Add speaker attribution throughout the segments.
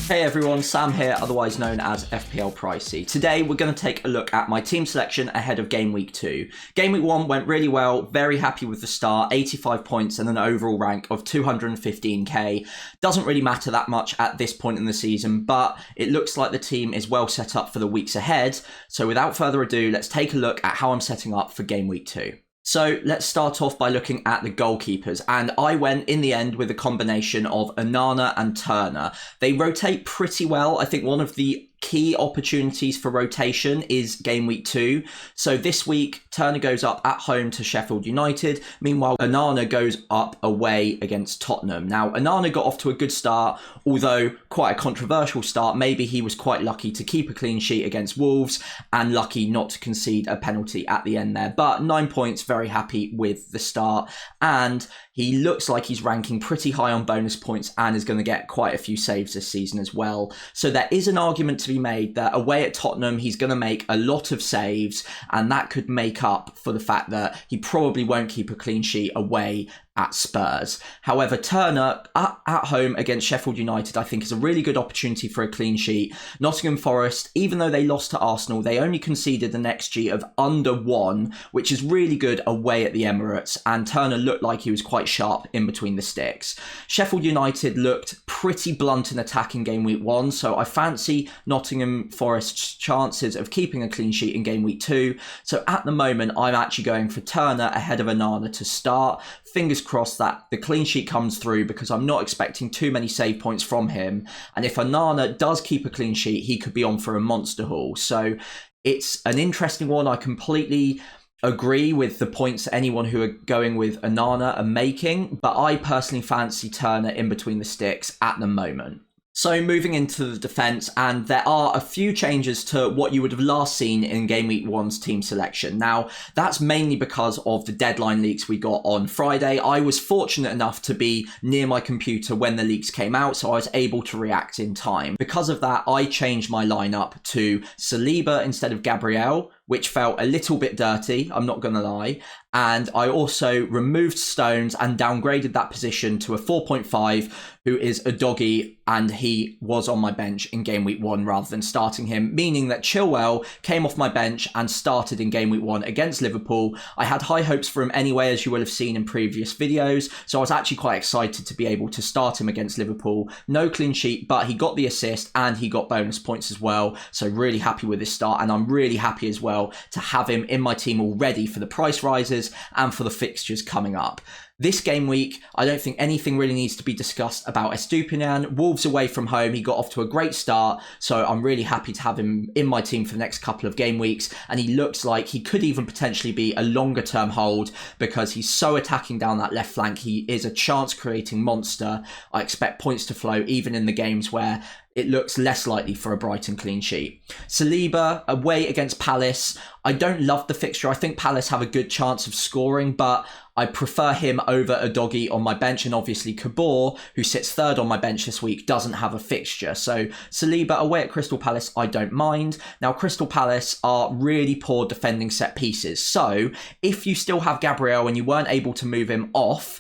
Speaker 1: Hey everyone, Sam here, otherwise known as FPL Pricey. Today we're going to take a look at my team selection ahead of Game Week 2. Game Week 1 went really well, very happy with the start, 85 points and an overall rank of 215k. Doesn't really matter that much at this point in the season, but it looks like the team is well set up for the weeks ahead. So without further ado, let's take a look at how I'm setting up for Game Week 2. So let's start off by looking at the goalkeepers, and I went in the end with a combination of Onana and Turner. They rotate pretty well. I think one of the key opportunities for rotation is Game Week 2. So this week, Turner goes up at home to Sheffield United. Meanwhile, Onana goes up away against Tottenham. Now, Onana got off to a good start, although quite a controversial start. Maybe he was quite lucky to keep a clean sheet against Wolves and lucky not to concede a penalty at the end there. But 9 points, very happy with the start. And he looks like he's ranking pretty high on bonus points and is going to get quite a few saves this season as well. So there is an argument to be made that away at Tottenham, he's going to make a lot of saves, and that could make up for the fact that he probably won't keep a clean sheet away at Spurs. However, Turner at home against Sheffield United, I think, is a really good opportunity for a clean sheet. Nottingham Forest, even though they lost to Arsenal, they only conceded an XG of under 1, which is really good away at the Emirates, and Turner looked like he was quite sharp in between the sticks. Sheffield United looked pretty blunt in attack in Game Week 1, so I fancy Nottingham Forest's chances of keeping a clean sheet in Game Week 2. So at the moment, I'm actually going for Turner ahead of Onana to start. Fingers crossed that the clean sheet comes through, because I'm not expecting too many save points from him. And if Onana does keep a clean sheet, he could be on for a monster haul. So it's an interesting one. I completely agree with the points anyone who are going with Onana are making, but I personally fancy Turner in between the sticks at the moment. So moving into the defence, and there are a few changes to what you would have last seen in Game Week 1's team selection. Now, that's mainly because of the deadline leaks we got on Friday. I was fortunate enough to be near my computer when the leaks came out, so I was able to react in time. Because of that, I changed my lineup to Saliba instead of Gabriel, which felt a little bit dirty, I'm not going to lie. And I also removed Stones and downgraded that position to a 4.5, who is a doggy, and he was on my bench in Game Week 1 rather than starting him, meaning that Chilwell came off my bench and started in Game Week 1 against Liverpool. I had high hopes for him anyway, as you will have seen in previous videos, so I was actually quite excited to be able to start him against Liverpool. No clean sheet, but he got the assist and he got bonus points as well, so really happy with his start, and I'm really happy as well to have him in my team already for the price rises and for the fixtures coming up. This game week, I don't think anything really needs to be discussed about Estupiñán. Wolves away from home, he got off to a great start, so I'm really happy to have him in my team for the next couple of game weeks, and he looks like he could even potentially be a longer term hold because he's so attacking down that left flank. He is a chance creating monster. I expect points to flow even in the games where it looks less likely for a Brighton clean sheet. Saliba away against Palace. I don't love the fixture. I think Palace have a good chance of scoring, but I prefer him over a doggy on my bench, and obviously Kabor, who sits third on my bench this week, doesn't have a fixture. So Saliba away at Crystal Palace, I don't mind. Now, Crystal Palace are really poor defending set pieces. So if you still have Gabriel and you weren't able to move him off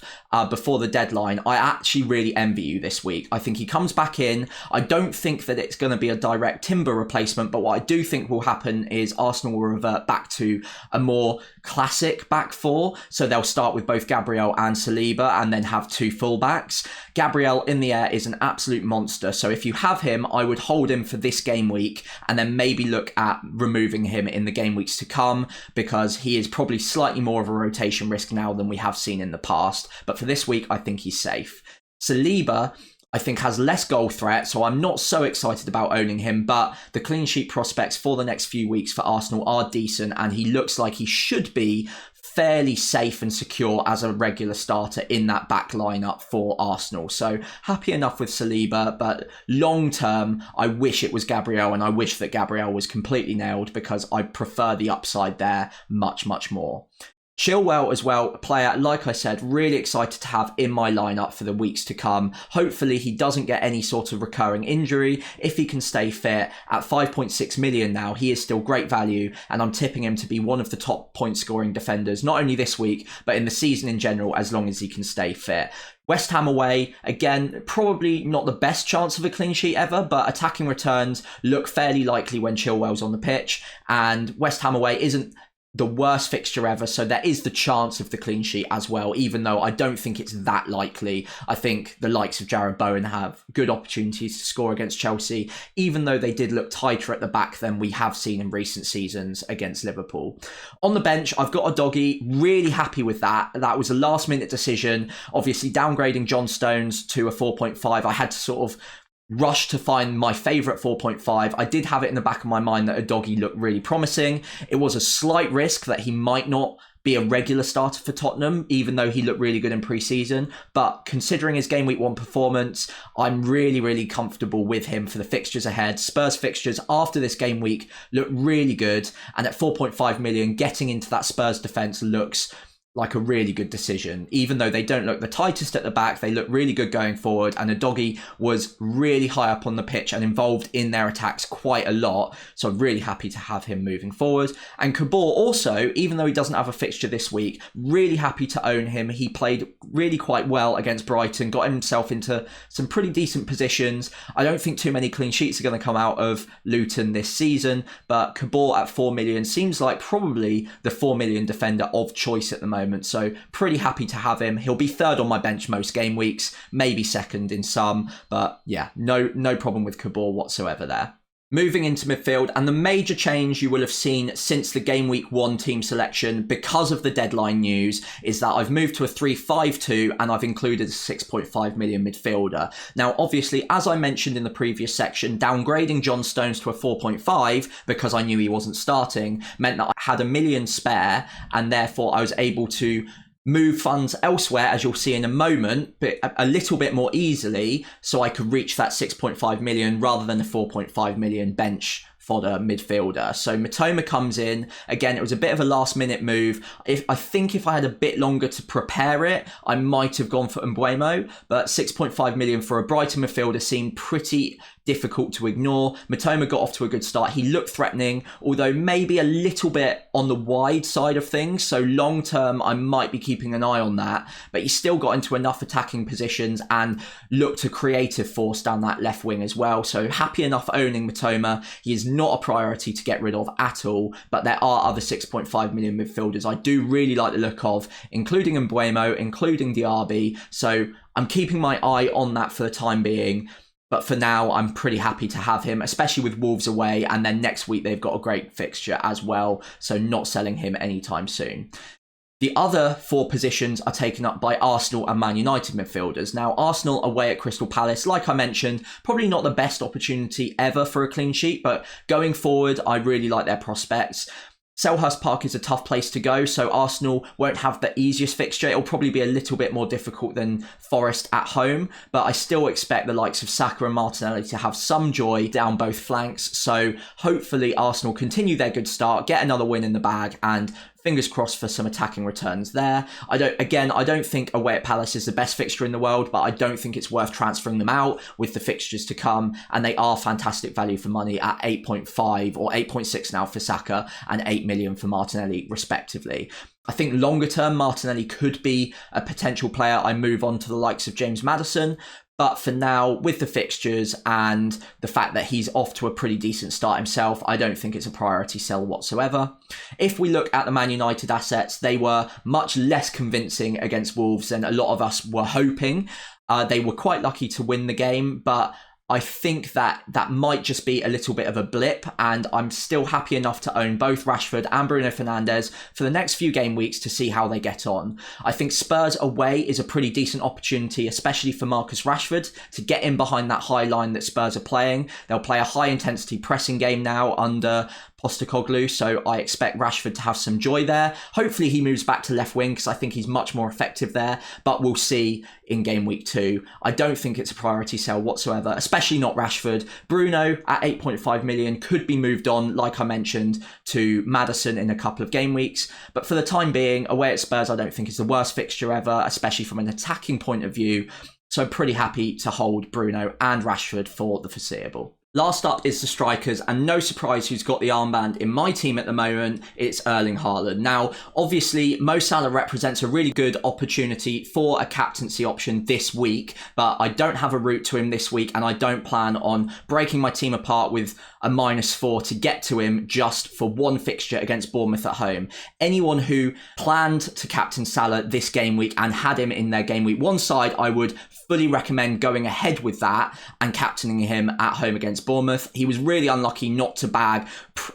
Speaker 1: before the deadline, I actually really envy you this week. I think he comes back in. I don't think that it's going to be a direct Timber replacement, but what I do think will happen is Arsenal will revert back to a more classic back four. So they'll start with both Gabriel and Saliba and then have two fullbacks. Gabriel in the air is an absolute monster. So if you have him, I would hold him for this game week and then maybe look at removing him in the game weeks to come, because he is probably slightly more of a rotation risk now than we have seen in the past. But for this week, I think he's safe. Saliba, I think, has less goal threat, so I'm not so excited about owning him, but the clean sheet prospects for the next few weeks for Arsenal are decent, and he looks like he should be fairly safe and secure as a regular starter in that back lineup for Arsenal. So happy enough with Saliba, but long term, I wish it was Gabriel, and I wish that Gabriel was completely nailed because I prefer the upside there much, much more. Chilwell as well, a player, like I said, really excited to have in my lineup for the weeks to come. Hopefully he doesn't get any sort of recurring injury. If he can stay fit at 5.6 million now, he is still great value, and I'm tipping him to be one of the top point scoring defenders, not only this week, but in the season in general, as long as he can stay fit. West Ham away, again, probably not the best chance of a clean sheet ever, but attacking returns look fairly likely when Chilwell's on the pitch, and West Ham away isn't the worst fixture ever, so there is the chance of the clean sheet as well, even though I don't think it's that likely. I think the likes of Jarrod Bowen have good opportunities to score against Chelsea, even though they did look tighter at the back than we have seen in recent seasons against Liverpool. On the bench, I've got a doggy, really happy with that. That was a last minute decision. Obviously, downgrading John Stones to a 4.5, I had to sort of rush to find my favourite 4.5. I did have it in the back of my mind that a doggy looked really promising. It was a slight risk that he might not be a regular starter for Tottenham, even though he looked really good in pre-season. But considering his Game Week 1 performance, I'm really, really comfortable with him for the fixtures ahead. Spurs fixtures after this game week look really good. And at 4.5 million, getting into that Spurs defence looks like a really good decision. Even though they don't look the tightest at the back, they look really good going forward, and Udogie was really high up on the pitch and involved in their attacks quite a lot, so I'm really happy to have him moving forward. And Cabor also, even though he doesn't have a fixture this week, really happy to own him. He played really quite well against Brighton, got himself into some pretty decent positions. I don't think too many clean sheets are going to come out of Luton this season, but Cabor at 4 million seems like probably the 4 million defender of choice at the moment. So pretty happy to have him. He'll be third on my bench most game weeks, maybe second in some, but yeah, no problem with Cabor whatsoever there. Moving into midfield, and the major change you will have seen since the Game Week 1 team selection because of the deadline news is that I've moved to a 3-5-2 and I've included a 6.5 million midfielder. Now, obviously, as I mentioned in the previous section, downgrading John Stones to a 4.5 because I knew he wasn't starting meant that I had $1 million spare, and therefore I was able to move funds elsewhere, as you'll see in a moment, but a little bit more easily, so I could reach that 6.5 million rather than the 4.5 million bench fodder midfielder. So Mitoma comes in. Again, it was a bit of a last minute move. I think if I had a bit longer to prepare it, I might have gone for Mbeumo, but 6.5 million for a Brighton midfielder seemed pretty difficult to ignore. Mitoma got off to a good start. He looked threatening, although maybe a little bit on the wide side of things. So long term, I might be keeping an eye on that, but he still got into enough attacking positions and looked a creative force down that left wing as well. So happy enough owning Mitoma. He is not a priority to get rid of at all, but there are other 6.5 million midfielders I do really like the look of, including Mbeumo, including Diaby. So I'm keeping my eye on that for the time being. But for now, I'm pretty happy to have him, especially with Wolves away. And then next week, they've got a great fixture as well. So not selling him anytime soon. The other 4 positions are taken up by Arsenal and Man United midfielders. Now, Arsenal away at Crystal Palace, like I mentioned, probably not the best opportunity ever for a clean sheet. But going forward, I really like their prospects. Selhurst Park is a tough place to go, so Arsenal won't have the easiest fixture. It'll probably be a little bit more difficult than Forest at home, but I still expect the likes of Saka and Martinelli to have some joy down both flanks. So hopefully Arsenal continue their good start, get another win in the bag, and fingers crossed for some attacking returns there. I don't think away at Palace is the best fixture in the world, but I don't think it's worth transferring them out with the fixtures to come. And they are fantastic value for money at 8.5 or 8.6 now for Saka and 8 million for Martinelli, respectively. I think longer term, Martinelli could be a potential player I move on to the likes of James Maddison. But for now, with the fixtures and the fact that he's off to a pretty decent start himself, I don't think it's a priority sell whatsoever. If we look at the Man United assets, they were much less convincing against Wolves than a lot of us were hoping. They were quite lucky to win the game, but I think that might just be a little bit of a blip, and I'm still happy enough to own both Rashford and Bruno Fernandes for the next few game weeks to see how they get on. I think Spurs away is a pretty decent opportunity, especially for Marcus Rashford, to get in behind that high line that Spurs are playing. They'll play a high intensity pressing game now under Postecoglou, so I expect Rashford to have some joy there. Hopefully he moves back to left wing because I think he's much more effective there, but we'll see in game week 2. I don't think it's a priority sell whatsoever, especially not Rashford. Bruno at 8.5 million could be moved on, like I mentioned, to Maddison in a couple of game weeks, but for the time being, away at Spurs I don't think is the worst fixture ever, especially from an attacking point of view, so I'm pretty happy to hold Bruno and Rashford for the foreseeable. Last up is the strikers, and no surprise who's got the armband in my team at the moment, it's Erling Haaland. Now, obviously, Mo Salah represents a really good opportunity for a captaincy option this week, but I don't have a route to him this week, and I don't plan on breaking my team apart with a -4 to get to him just for one fixture against Bournemouth at home. Anyone who planned to captain Salah this game week and had him in their game week 1 side, I would fully recommend going ahead with that and captaining him at home against Bournemouth. He was really unlucky not to bag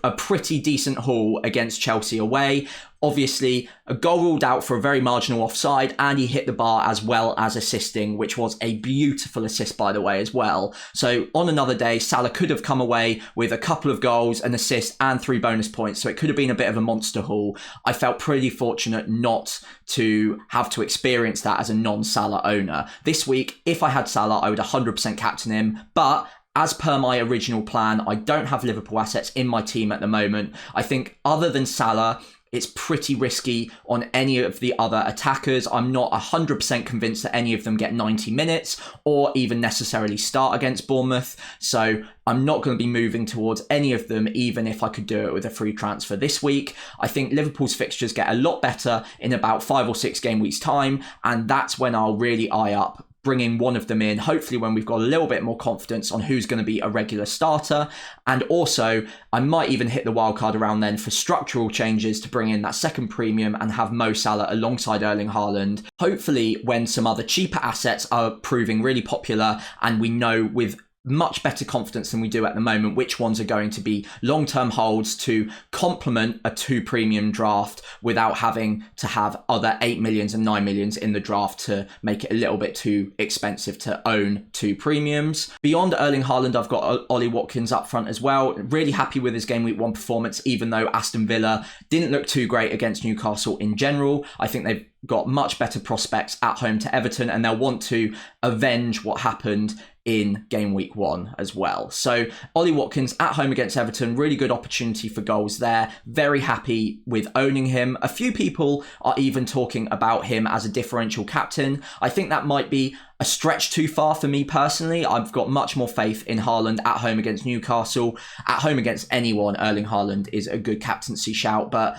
Speaker 1: a pretty decent haul against Chelsea away. Obviously, a goal ruled out for a very marginal offside, and he hit the bar as well as assisting, which was a beautiful assist, by the way, as well. So on another day, Salah could have come away with a couple of goals, an assist, and 3 bonus points. So it could have been a bit of a monster haul. I felt pretty fortunate not to have to experience that as a non-Salah owner. This week, if I had Salah, I would 100% captain him, but as per my original plan, I don't have Liverpool assets in my team at the moment. I think other than Salah, it's pretty risky on any of the other attackers. I'm not 100% convinced that any of them get 90 minutes or even necessarily start against Bournemouth. So I'm not going to be moving towards any of them, even if I could do it with a free transfer this week. I think Liverpool's fixtures get a lot better in about 5 or 6 game weeks time, and that's when I'll really eye up bringing one of them in, hopefully when we've got a little bit more confidence on who's going to be a regular starter. And also, I might even hit the wild card around then for structural changes to bring in that second premium and have Mo Salah alongside Erling Haaland. Hopefully when some other cheaper assets are proving really popular and we know with much better confidence than we do at the moment which ones are going to be long-term holds to complement a 2 premium draft without having to have other 8 millions and 9 millions in the draft to make it a little bit too expensive to own 2 premiums. Beyond Erling Haaland, I've got Ollie Watkins up front as well. Really happy with his game week 1 performance, even though Aston Villa didn't look too great against Newcastle in general. I think they've got much better prospects at home to Everton, and they'll want to avenge what happened in game week 1 as well. So Ollie Watkins at home against Everton, really good opportunity for goals there. Very happy with owning him. A few people are even talking about him as a differential captain. I think that might be a stretch too far for me personally. I've got much more faith in Haaland at home against Newcastle. At home against anyone, Erling Haaland is a good captaincy shout, but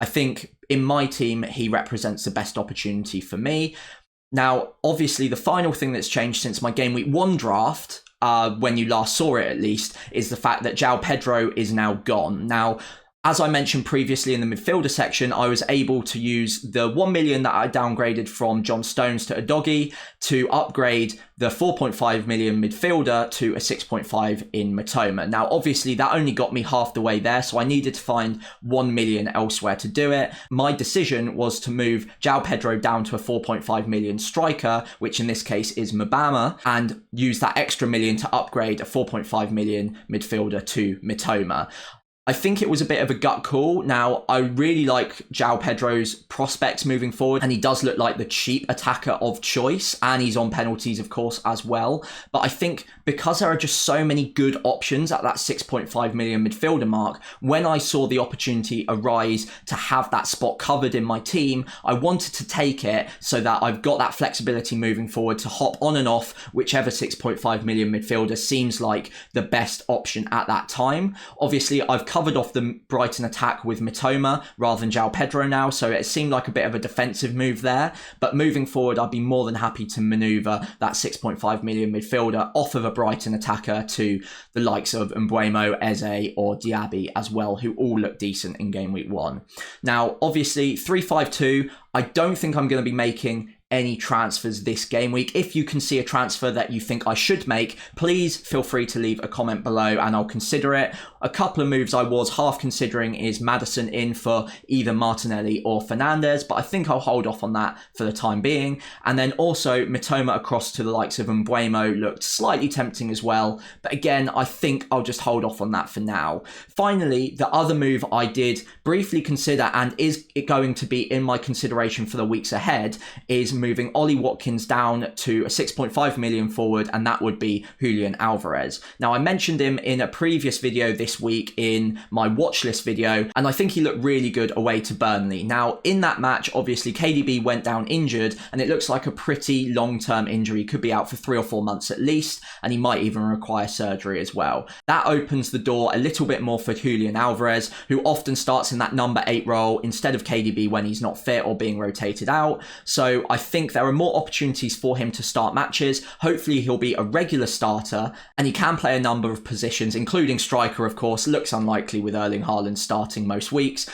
Speaker 1: I think in my team, he represents the best opportunity for me. Now, obviously, the final thing that's changed since my Game Week 1 draft, when you last saw it at least, is the fact that João Pedro is now gone. Now, as I mentioned previously in the midfielder section, I was able to use the 1 million that I downgraded from John Stones to Udogie to upgrade the 4.5 million midfielder to a 6.5 in Matoma. Now, obviously, that only got me half the way there, so I needed to find 1 million elsewhere to do it. My decision was to move João Pedro down to a 4.5 million striker, which in this case is Mabama, and use that extra million to upgrade a 4.5 million midfielder to Matoma. I think it was a bit of a gut call. Now, I really like João Pedro's prospects moving forward, and he does look like the cheap attacker of choice, and he's on penalties, of course, as well. But I think because there are just so many good options at that 6.5 million midfielder mark, when I saw the opportunity arise to have that spot covered in my team, I wanted to take it so that I've got that flexibility moving forward to hop on and off whichever 6.5 million midfielder seems like the best option at that time. Obviously, I've covered off the Brighton attack with Matoma rather than João Pedro now, so it seemed like a bit of a defensive move there. But moving forward, I'd be more than happy to manoeuvre that 6.5 million midfielder off of a Brighton attacker to the likes of Mbeumo, Eze or Diaby as well, who all look decent in game week 1. Now, obviously, 3-5-2, I don't think I'm going to be making any transfers this game week. If you can see a transfer that you think I should make, please feel free to leave a comment below and I'll consider it. A couple of moves I was half considering is Maddison in for either Martinelli or Fernandes, but I think I'll hold off on that for the time being. And then also Mitoma across to the likes of Mbeumo looked slightly tempting as well, but again, I think I'll just hold off on that for now. Finally, the other move I did briefly consider and is going to be in my consideration for the weeks ahead is moving Ollie Watkins down to a 6.5 million forward, and that would be Julian Alvarez. Now, I mentioned him in a previous video this week in my watch list video, and I think he looked really good away to Burnley. Now, in that match, obviously KDB went down injured, and it looks like a pretty long-term injury. He could be out for 3 or 4 months at least, and he might even require surgery as well. That opens the door a little bit more for Julian Alvarez, who often starts in that number 8 role instead of KDB when he's not fit or being rotated out. So I think there are more opportunities for him to start matches. Hopefully he'll be a regular starter, and he can play a number of positions, including striker, of course. Looks unlikely with Erling Haaland starting most weeks.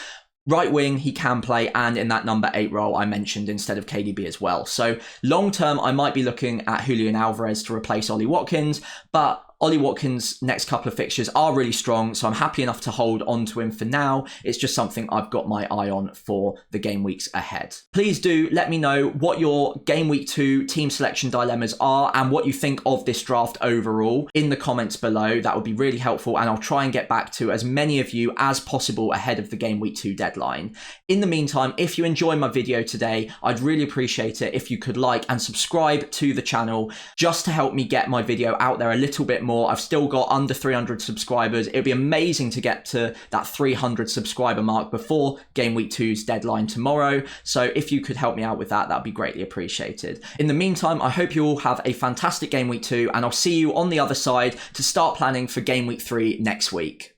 Speaker 1: Right wing, he can play, and in that number 8 role I mentioned instead of KDB as well. So long term, I might be looking at Julian Alvarez to replace Ollie Watkins, but Ollie Watkins' next couple of fixtures are really strong, so I'm happy enough to hold on to him for now. It's just something I've got my eye on for the game weeks ahead. Please do let me know what your Game Week 2 team selection dilemmas are and what you think of this draft overall in the comments below. That would be really helpful, and I'll try and get back to as many of you as possible ahead of the Game Week 2 deadline. In the meantime, if you enjoyed my video today, I'd really appreciate it if you could like and subscribe to the channel just to help me get my video out there a little bit more. I've still got under 300 subscribers. It'd be amazing to get to that 300 subscriber mark before Game Week 2's deadline tomorrow. So if you could help me out with that, that'd be greatly appreciated. In the meantime, I hope you all have a fantastic Game Week 2, and I'll see you on the other side to start planning for Game Week 3 next week.